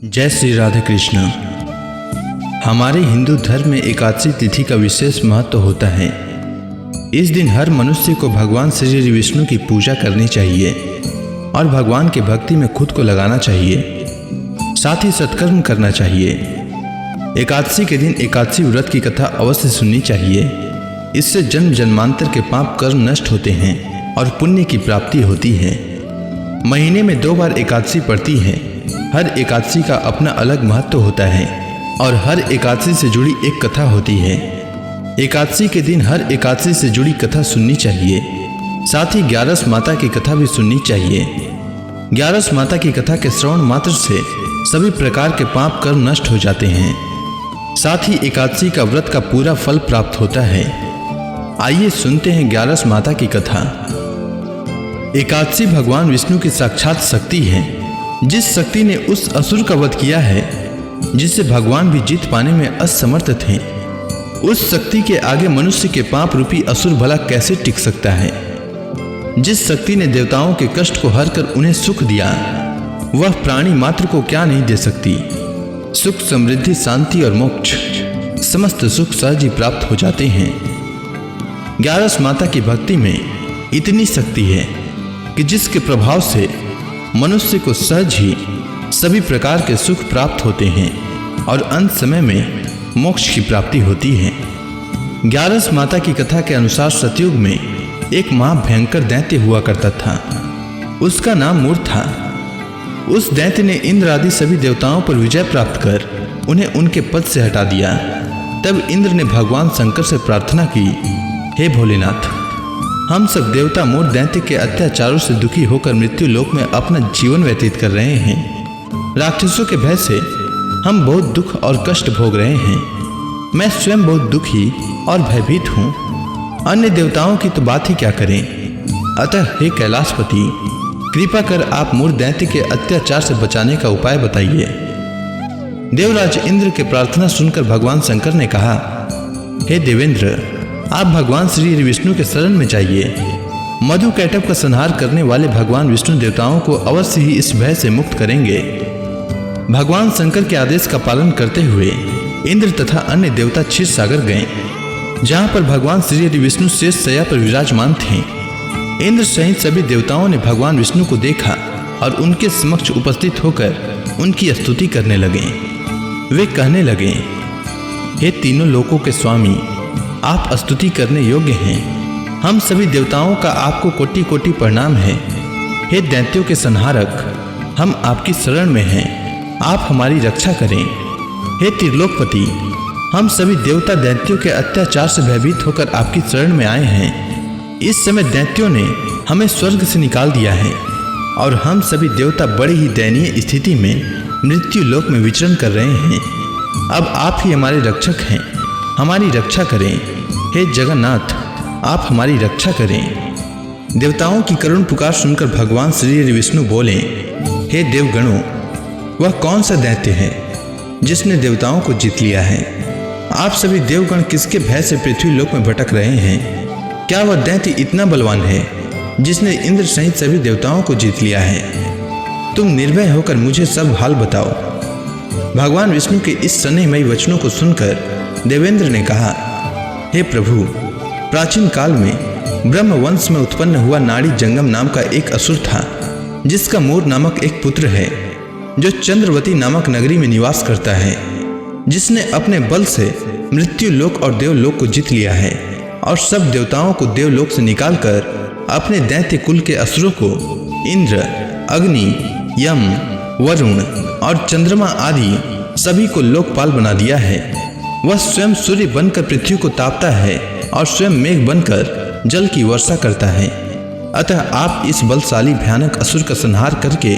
जय श्री राधे कृष्ण। हमारे हिंदू धर्म में एकादशी तिथि का विशेष महत्व होता है। इस दिन हर मनुष्य को भगवान श्री विष्णु की पूजा करनी चाहिए और भगवान की भक्ति में खुद को लगाना चाहिए, साथ ही सत्कर्म करना चाहिए। एकादशी के दिन एकादशी व्रत की कथा अवश्य सुननी चाहिए। इससे जन्म जन्मांतर के पाप कर्म नष्ट होते हैं और पुण्य की प्राप्ति होती है। महीने में 2 बार एकादशी पड़ती है। हर एकादशी का अपना अलग महत्व होता है और हर एकादशी से जुड़ी एक कथा होती है। एकादशी के दिन हर एकादशी से जुड़ी कथा सुननी चाहिए। साथ ही 11 माता की कथा भी सुननी चाहिए। 11 माता की कथा के श्रवण मात्र से सभी प्रकार के पाप कर्म नष्ट हो जाते हैं। साथ ही एकादशी का व्रत का पूरा फल प्राप्त होता है। आइए सुनते हैं 11 माता की कथा। एकादशी भगवान विष्णु की साक्षात शक्ति है। जिस शक्ति ने उस असुर का वध किया है जिसे भगवान भी जीत पाने में असमर्थ थे, उस शक्ति के आगे मनुष्य के पाप रूपी असुर भला कैसे टिक सकता है। जिस शक्ति ने देवताओं के कष्ट को हर कर उन्हें सुख दिया, वह प्राणी मात्र को क्या नहीं दे सकती। सुख, समृद्धि, शांति और मोक्ष, समस्त सुख सहज ही प्राप्त हो जाते हैं। 11 माता की भक्ति में इतनी शक्ति है कि जिसके प्रभाव से मनुष्य को सहज ही सभी प्रकार के सुख प्राप्त होते हैं और अंत समय में मोक्ष की प्राप्ति होती है। 11 माता की कथा के अनुसार सतयुग में एक महाभयंकर दैत्य हुआ करता था। उसका नाम मूर था। उस दैत्य ने इंद्र आदि सभी देवताओं पर विजय प्राप्त कर उन्हें उनके पद से हटा दिया। तब इंद्र ने भगवान शंकर से प्रार्थना की, हे भोलेनाथ, हम सब देवता मूर दैत्य के अत्याचारों से दुखी होकर मृत्यु लोक में अपना जीवन व्यतीत कर रहे हैं। राक्षसों के भय से हम बहुत दुख और कष्ट भोग रहे हैं। मैं स्वयं बहुत दुखी और भयभीत हूँ। अन्य देवताओं की तो बात ही क्या करें। अतः हे कैलाशपति, कृपा कर आप मूर दैत्य के अत्याचार से बचाने का उपाय बताइए। देवराज इंद्र के प्रार्थना सुनकर भगवान शंकर ने कहा, हे देवेंद्र, आप भगवान श्री विष्णु के शरण में जाइए। मधु कैटभ का संहार करने वाले भगवान विष्णु देवताओं को अवश्य ही इस भय से मुक्त करेंगे। भगवान शंकर के आदेश का पालन करते हुए इंद्र तथा अन्य देवता क्षीर सागर गए, जहां पर भगवान श्री विष्णु शेष शैया पर विराजमान थे। इंद्र सहित सभी देवताओं ने भगवान विष्णु को देखा और उनके समक्ष उपस्थित होकर उनकी स्तुति करने लगे। वे कहने लगे, हे तीनों लोकों के स्वामी, आप स्तुति करने योग्य हैं। हम सभी देवताओं का आपको कोटि कोटि प्रणाम है। हे दैत्यों के संहारक, हम आपकी शरण में हैं। आप हमारी रक्षा करें। हे त्रिलोकपति, हम सभी देवता दैत्यों के अत्याचार से भयभीत होकर आपकी शरण में आए हैं। इस समय दैत्यों ने हमें स्वर्ग से निकाल दिया है और हम सभी देवता बड़ी ही दयनीय स्थिति में मृत्यु लोक में विचरण कर रहे हैं। अब आप ही हमारे रक्षक हैं, हमारी रक्षा करें। हे जगन्नाथ, आप हमारी रक्षा करें। देवताओं की करुण पुकार सुनकर भगवान श्री विष्णु बोले, हे देवगणों, वह कौन सा दैत्य है जिसने देवताओं को जीत लिया है। आप सभी देवगण किसके भय से पृथ्वी लोक में भटक रहे हैं। क्या वह दैत्य इतना बलवान है जिसने इंद्र सहित सभी देवताओं को जीत लिया है। तुम निर्भय होकर मुझे सब हाल बताओ। भगवान विष्णु के इस स्नेहमयी वचनों को सुनकर देवेंद्र ने कहा, हे प्रभु, प्राचीन काल में ब्रह्म वंश में उत्पन्न हुआ नाड़ी जंगम नाम का एक असुर था, जिसका मूर नामक एक पुत्र है, जो चंद्रवती नामक नगरी में निवास करता है, जिसने अपने बल से मृत्यु लोक और देवलोक को जीत लिया है और सब देवताओं को देवलोक से निकालकर अपने दैत्य कुल के असुरों को इंद्र, अग्नि, यम, वरुण और चंद्रमा आदि सभी को लोकपाल बना दिया है। वह स्वयं सूर्य बनकर पृथ्वी को तापता है और स्वयं मेघ बनकर जल की वर्षा करता है। अतः आप इस बलशाली भयानक असुर का संहार करके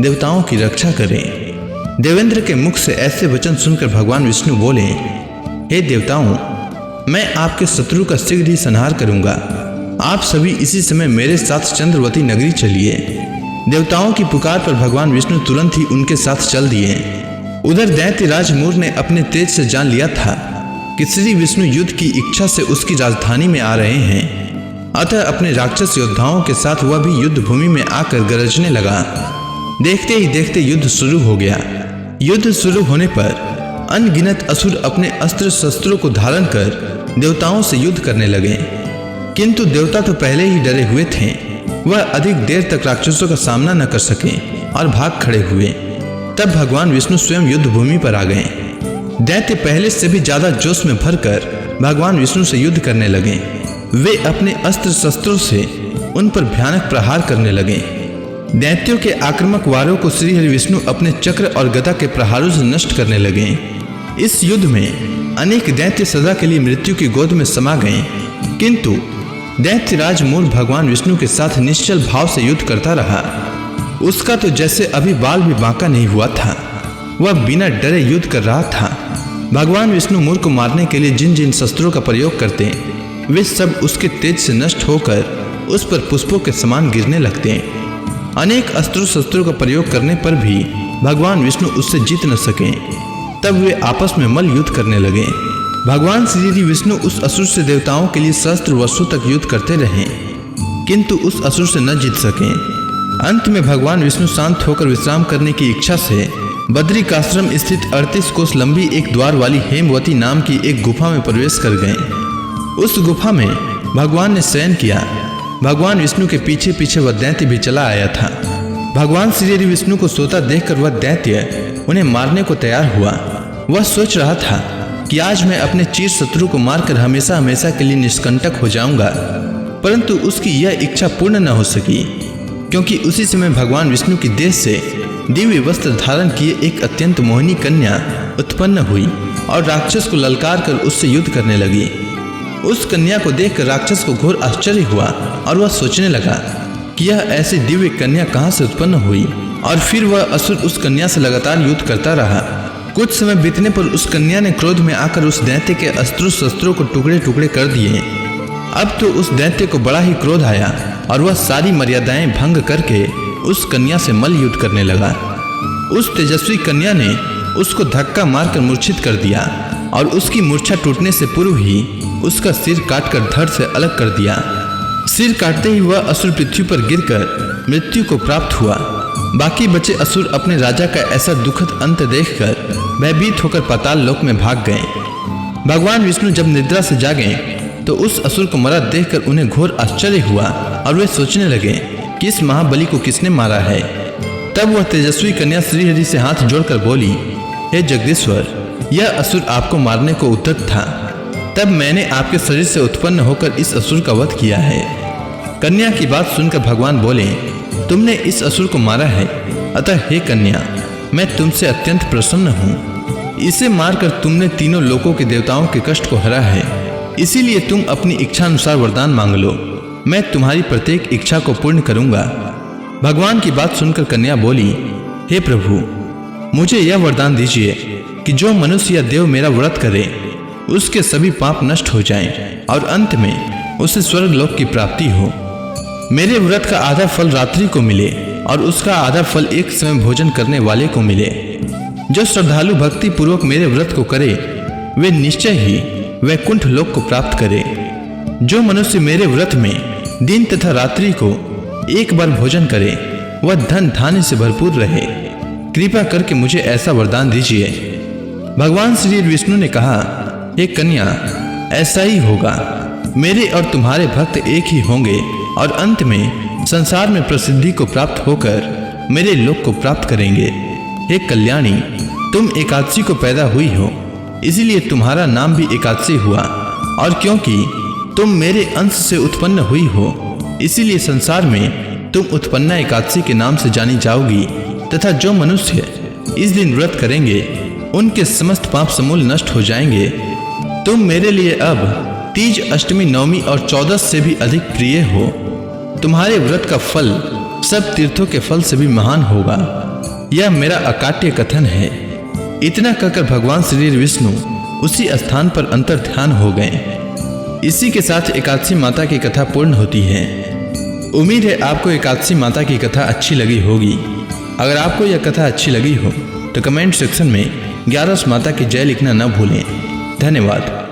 देवताओं की रक्षा करें। देवेंद्र के मुख से ऐसे वचन सुनकर भगवान विष्णु बोले, हे देवताओं, मैं आपके शत्रु का शीघ्र ही संहार करूंगा। आप सभी इसी समय मेरे साथ चंद्रवती नगरी चलिए। देवताओं की पुकार पर भगवान विष्णु तुरंत ही उनके साथ चल दिए। उधर दैत्य राज मूर ने अपने तेज से जान लिया था कि श्री विष्णु युद्ध की इच्छा से उसकी राजधानी में आ रहे हैं। अतः अपने राक्षस योद्धाओं के साथ वह भी युद्ध भूमि में आकर गरजने लगा। देखते ही देखते युद्ध शुरू हो गया। युद्ध शुरू होने पर अनगिनत असुर अपने अस्त्र शस्त्रों को धारण कर देवताओं से युद्ध करने लगे, किंतु देवता तो पहले ही डरे हुए थे। वह अधिक देर तक राक्षसों का सामना न कर सके और भाग खड़े हुए। तब भगवान विष्णु स्वयं युद्ध भूमि पर आ गए। दैत्य पहले से भी ज्यादा जोश में भरकर भगवान विष्णु से युद्ध करने लगे। वे अपने अस्त्र शस्त्रों से उन पर भयानक प्रहार करने लगे। दैत्यों के आक्रामक वारों को श्री हरि विष्णु अपने चक्र और गदा के प्रहारों से नष्ट करने लगे। इस युद्ध में अनेक दैत्य सदा के लिए मृत्यु की गोद में समा गए, किंतु दैत्यराज मूल भगवान विष्णु के साथ निश्चल भाव से युद्ध करता रहा। उसका तो जैसे अभी बाल भी बांका नहीं हुआ था। वह बिना डरे युद्ध कर रहा था। भगवान विष्णु मूल को मारने के लिए जिन जिन शस्त्रों का प्रयोग करते वे सब उसके तेज से नष्ट होकर उस पर पुष्पों के समान गिरने लगते। अनेक अस्त्र शस्त्रों का प्रयोग करने पर भी भगवान विष्णु उससे जीत न सके। तब वे आपस में मल्ल युद्ध करने लगे। भगवान श्री विष्णु उस असुर से देवताओं के लिए सहस्त्र वर्षों तक युद्ध करते रहे, किंतु उस असुर से न जीत सके। अंत में भगवान विष्णु शांत होकर विश्राम करने की इच्छा से बद्रिकाश्रम स्थित 38 कोस लंबी एक द्वार वाली हेमवती नाम की एक गुफा में प्रवेश कर गए। उस गुफा में भगवान ने शयन किया। भगवान विष्णु के पीछे पीछे वह दैत्य भी चला आया था। भगवान श्री हरि विष्णु को सोता देखकर वह दैत्य उन्हें मारने को तैयार हुआ। वह सोच रहा था कि आज मैं अपने चीर शत्रु को मारकर हमेशा हमेशा के लिए निष्कंटक हो जाऊंगा, परंतु उसकी यह इच्छा पूर्ण न हो सकी, क्योंकि उसी समय भगवान विष्णु की देह से दिव्य वस्त्र धारण किए एक अत्यंत मोहिनी कन्या उत्पन्न हुई और राक्षस को ललकार कर उससे युद्ध करने लगी। उस कन्या को देखकर राक्षस को घोर आश्चर्य हुआ और वह सोचने लगा कि यह ऐसी दिव्य कन्या कहां से उत्पन्न हुई, और फिर वह असुर उस कन्या से लगातार युद्ध करता रहा। कुछ समय बीतने पर उस कन्या ने क्रोध में आकर उस दैत्य के अस्त्र शस्त्रों को टुकड़े टुकड़े कर दिए। अब तो उस दैत्य को बड़ा ही क्रोध आया और वह सारी मर्यादाएं भंग करके उस कन्या से मल्ल युद्ध करने लगा। उस तेजस्वी कन्या ने उसको धक्का मारकर मूर्छित कर दिया और उसकी मूर्छा टूटने से पूर्व ही उसका सिर काटकर धड़ से अलग कर दिया। सिर काटते ही वह असुर पृथ्वी पर गिरकर मृत्यु को प्राप्त हुआ। बाकी बचे असुर अपने राजा का ऐसा दुखद अंत देखकर भयभीत होकर पाताल लोक में भाग गए। भगवान विष्णु जब निद्रा से जागे तो उस असुर को मरा देखकर उन्हें घोर आश्चर्य हुआ और वे सोचने लगे कि इस महाबली को किसने मारा है। तब वह तेजस्वी कन्या श्री हरि से हाथ जोड़कर बोली, हे जगदीश्वर, यह असुर आपको मारने को उद्यत था, तब मैंने आपके शरीर से उत्पन्न होकर इस असुर का वध किया है। कन्या की बात सुनकर भगवान बोले, तुमने इस असुर को मारा है, अतः हे कन्या, मैं तुमसे अत्यंत प्रसन्न हूँ। इसे मारकर तुमने तीनों लोकों के देवताओं के कष्ट को हरा है, इसीलिए तुम अपनी इच्छा अनुसार वरदान मांग लो, मैं तुम्हारी प्रत्येक इच्छा को पूर्ण करूंगा। भगवान की बात सुनकर कन्या बोली, हे प्रभु, मुझे यह वरदान दीजिए कि जो मनुष्य या देव मेरा व्रत करे उसके सभी पाप नष्ट हो जाएं और अंत में उसे स्वर्ग लोक की प्राप्ति हो। मेरे व्रत का आधा फल रात्रि को मिले और उसका आधा फल एक समय भोजन करने वाले को मिले। जो श्रद्धालु भक्ति पूर्वक मेरे व्रत को करे वे निश्चय ही वैकुंठ लोक को प्राप्त करे। जो मनुष्य मेरे व्रत में दिन तथा रात्रि को एक बार भोजन करे वह धन धान्य से भरपूर रहे। कृपा करके मुझे ऐसा वरदान दीजिए। भगवान श्री विष्णु ने कहा, हे कन्या, ऐसा ही होगा। मेरे और तुम्हारे भक्त एक ही होंगे और अंत में संसार में प्रसिद्धि को प्राप्त होकर मेरे लोक को प्राप्त करेंगे। हे कल्याणी, तुम एकादशी को पैदा हुई हो, इसीलिए तुम्हारा नाम भी एकादशी हुआ, और क्योंकि तुम मेरे अंश से उत्पन्न हुई हो इसीलिए संसार में तुम उत्पन्ना एकादशी के नाम से जानी जाओगी। तथा जो मनुष्य इस दिन व्रत करेंगे उनके समस्त पाप समूल नष्ट हो जाएंगे। तुम मेरे लिए अब तीज, अष्टमी, नवमी और 14 से भी अधिक प्रिय हो। तुम्हारे व्रत का फल सब तीर्थों के फल से भी महान होगा। यह मेरा अकाट्य कथन है। इतना कहकर भगवान श्री विष्णु उसी स्थान पर अंतर ध्यान हो गए। इसी के साथ एकादशी माता की कथा पूर्ण होती है। उम्मीद है आपको एकादशी माता की कथा अच्छी लगी होगी। अगर आपको यह कथा अच्छी लगी हो तो कमेंट सेक्शन में 11 माता की जय लिखना न भूलें। धन्यवाद।